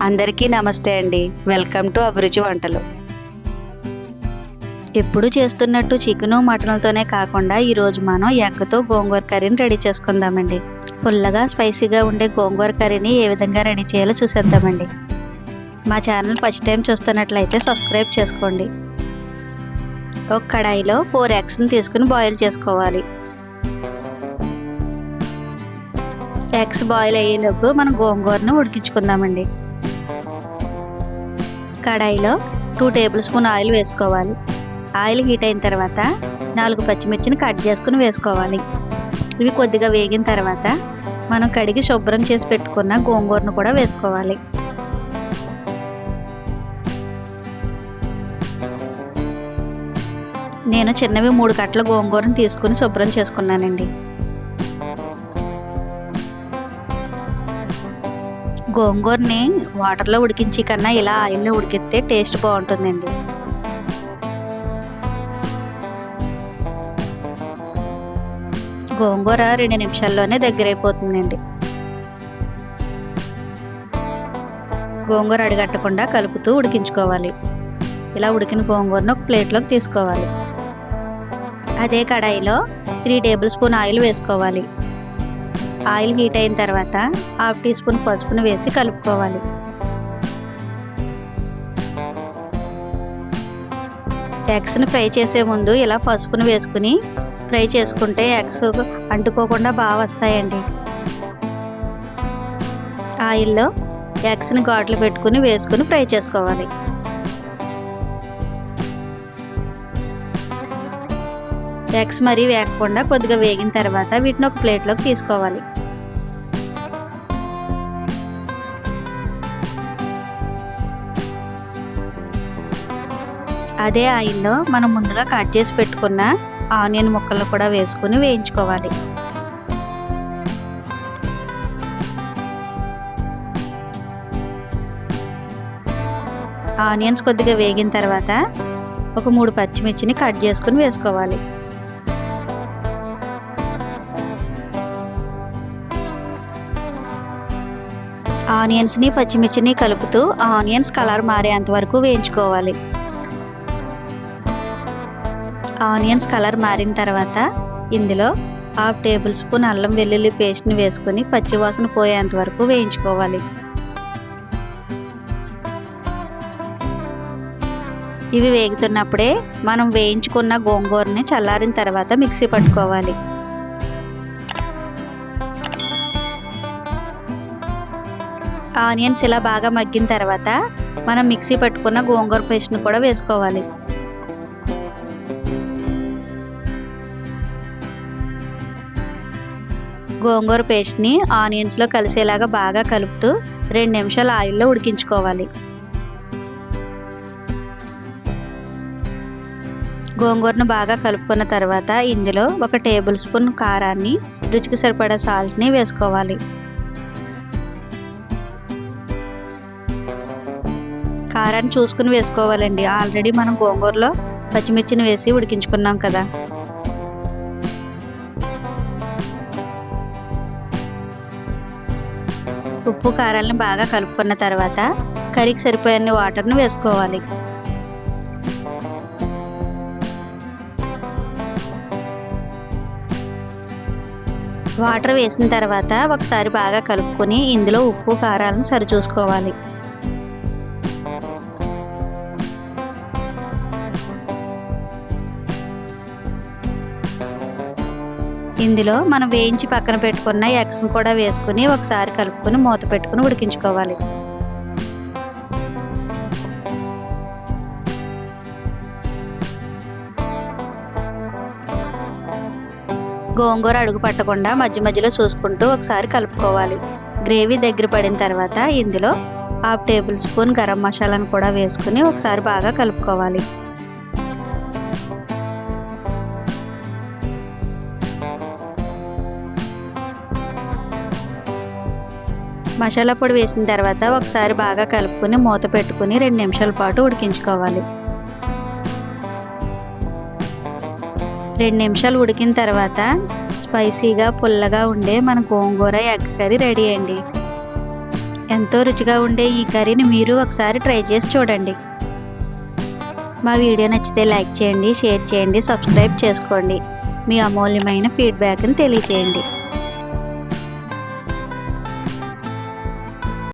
అందరికీ నమస్తే అండి. వెల్కమ్ టు అభిరుచి వంటలు. ఎప్పుడు చేస్తున్నట్టు చికెను మటన్లతోనే కాకుండా ఈరోజు మనం ఎగ్తో గోంగూర కర్రీని రెడీ చేసుకుందామండి. పుల్లగా స్పైసీగా ఉండే గోంగూర కర్రీని ఏ విధంగా రెడీ చేయాలో చూసేద్దామండి. మా ఛానల్ ఫస్ట్ టైం చూస్తున్నట్లయితే సబ్స్క్రైబ్ చేసుకోండి. ఒక కడాయిలో 4 ఎగ్స్ని తీసుకుని బాయిల్ చేసుకోవాలి. ఎగ్స్ బాయిల్ అయ్యేటప్పుడు మనం గోంగూరను ఉడికించుకుందామండి. కడాయిలో 2 టేబుల్ స్పూన్ ఆయిల్ వేసుకోవాలి. ఆయిల్ హీట్ అయిన తర్వాత 4 పచ్చిమిర్చిని కట్ చేసుకుని వేసుకోవాలి. ఇవి కొద్దిగా వేగిన తర్వాత మనం కడిగి శుభ్రం చేసి పెట్టుకున్న గోంగూరను కూడా వేసుకోవాలి. నేను చిన్నవి 3 కట్టల గోంగూరను తీసుకుని శుభ్రం చేసుకున్నానండి. గోంగూరని వాటర్లో ఉడికించి కన్నా ఇలా ఆయిల్లో ఉడికిస్తే టేస్ట్ బాగుంటుందండి. గోంగూర 2 నిమిషాల్లోనే దగ్గరైపోతుందండి. గోంగూర అడిగట్టకుండా కలుపుతూ ఉడికించుకోవాలి. ఇలా ఉడికిన గోంగూరను ఒక ప్లేట్లోకి తీసుకోవాలి. అదే కడాయిలో 3 టేబుల్ స్పూన్ ఆయిల్ వేసుకోవాలి. ఆయిల్ హీట్ అయిన తర్వాత 1/2 టీ స్పూన్ పసుపును వేసి కలుపుకోవాలి. ఎగ్స్ని ఫ్రై చేసే ముందు ఇలా పసుపును వేసుకుని ఫ్రై చేసుకుంటే ఎగ్స్ అంటుకోకుండా బాగా వస్తాయండి. ఆయిల్లో ఎగ్స్ని ఘాట్లు పెట్టుకుని వేసుకుని ఫ్రై చేసుకోవాలి. ఎగ్స్ మరీ వేగకుండా కొద్దిగా వేగిన తర్వాత వీటిని ఒక ప్లేట్లోకి తీసుకోవాలి. అదే ఆయిల్లో మనం ముందుగా కట్ చేసి పెట్టుకున్న ఆనియన్ ముక్కలను కూడా వేసుకుని వేయించుకోవాలి. ఆనియన్స్ కొద్దిగా వేగిన తర్వాత ఒక 3 పచ్చిమిర్చిని కట్ చేసుకుని వేసుకోవాలి. ఆనియన్స్ని పచ్చిమిర్చిని కలుపుతూ ఆనియన్స్ కలర్ మారేంత వరకు వేయించుకోవాలి. ఆనియన్స్ కలర్ మారిన తర్వాత ఇందులో 1/2 టేబుల్ స్పూన్ అల్లం వెల్లుల్లి పేస్ట్ని వేసుకొని పచ్చివాసన పోయేంత వరకు వేయించుకోవాలి. ఇవి వేగుతున్నప్పుడే మనం వేయించుకున్న గోంగూరని చల్లారిన తర్వాత మిక్సీ పట్టుకోవాలి. ఆనియన్స్ ఇలా బాగా మగ్గిన తర్వాత మనం మిక్సీ పట్టుకున్న గోంగూర పేస్ట్ని కూడా వేసుకోవాలి. గోంగూర పేస్ట్ని ఆనియన్స్లో కలిసేలాగా బాగా కలుపుతూ 2 నిమిషాలు ఆయిల్లో ఉడికించుకోవాలి. గోంగూరను బాగా కలుపుకున్న తర్వాత ఇందులో 1 టేబుల్ స్పూన్ కారాన్ని, రుచికి సరిపడా సాల్ట్ని వేసుకోవాలి. కారాన్ని చూసుకుని వేసుకోవాలండి. ఆల్రెడీ మనం గోంగూరలో పచ్చిమిర్చిని వేసి ఉడికించుకున్నాం కదా. ఉప్పు కారాలను బాగా కలుపుకున్న తర్వాత కర్రీకి సరిపోయే వాటర్ను వేసుకోవాలి. వాటర్ వేసిన తర్వాత ఒకసారి బాగా కలుపుకొని ఇందులో ఉప్పు కారాలను సరిచూసుకోవాలి. ఇందులో మనం వేయించి పక్కన పెట్టుకున్న ఎగ్స్ని కూడా వేసుకుని ఒకసారి కలుపుకొని మూత పెట్టుకుని ఉడికించుకోవాలి. గోంగూర అడుగు పట్టకుండా మధ్య మధ్యలో చూసుకుంటూ ఒకసారి కలుపుకోవాలి. గ్రేవీ దగ్గర పడిన తర్వాత ఇందులో 1/2 టేబుల్ స్పూన్ గరం మసాలాను కూడా వేసుకుని ఒకసారి బాగా కలుపుకోవాలి. మసాలా పొడి వేసిన తర్వాత ఒకసారి బాగా కలుపుకొని మూత పెట్టుకుని 2 నిమిషాల పాటు ఉడికించుకోవాలి. 2 నిమిషాలు ఉడికిన తర్వాత స్పైసీగా పుల్లగా ఉండే మన గోంగూర ఎగ్ కర్రీ రెడీ అండి. ఎంతో రుచిగా ఉండే ఈ కర్రీని మీరు ఒకసారి ట్రై చేసి చూడండి. మా వీడియో నచ్చితే లైక్ చేయండి, షేర్ చేయండి, సబ్స్క్రైబ్ చేసుకోండి. మీ అమూల్యమైన ఫీడ్బ్యాక్ని తెలియజేయండి.